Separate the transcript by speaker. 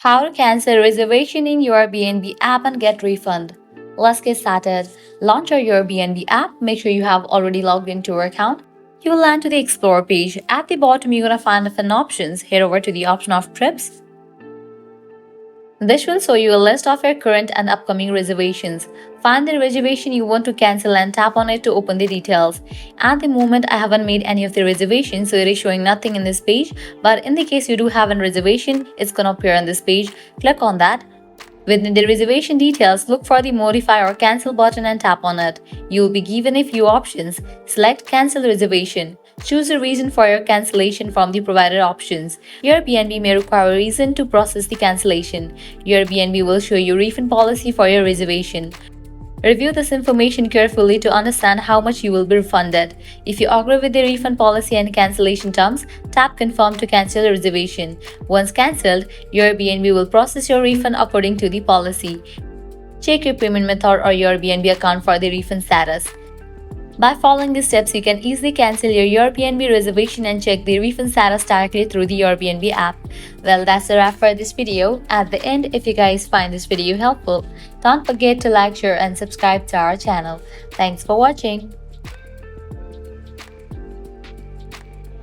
Speaker 1: How to cancel reservation in your Airbnb app and get refund. Let's get started. Launch your Airbnb app. Make sure you have already logged into your account. You will land to the Explore page. At the bottom, you're going to find different options. Head over to the option of trips. This will show you a list of your current and upcoming reservations. Find the reservation you want to cancel and tap on it to open the details. At the moment, I haven't made any of the reservations, so it is showing nothing in this page. But in the case you do have a reservation, it's gonna appear on this page. Click on that. Within the reservation details, look for the modify or cancel button and tap on it. You will be given a few options. Select cancel reservation. Choose a reason for your cancellation from the provided options. Your Airbnb may require a reason to process the cancellation. Your Airbnb will show you refund policy for your reservation. Review this information carefully to understand how much you will be refunded. If you agree with the refund policy and cancellation terms, tap Confirm to cancel the reservation. Once cancelled, your Airbnb will process your refund according to the policy. Check your payment method or your Airbnb account for the refund status. By following these steps, you can easily cancel your Airbnb reservation and check the refund status directly through the Airbnb app. Well, that's a wrap for this video. At the end, if you guys find this video helpful, don't forget to like, share, and subscribe to our channel. Thanks for watching.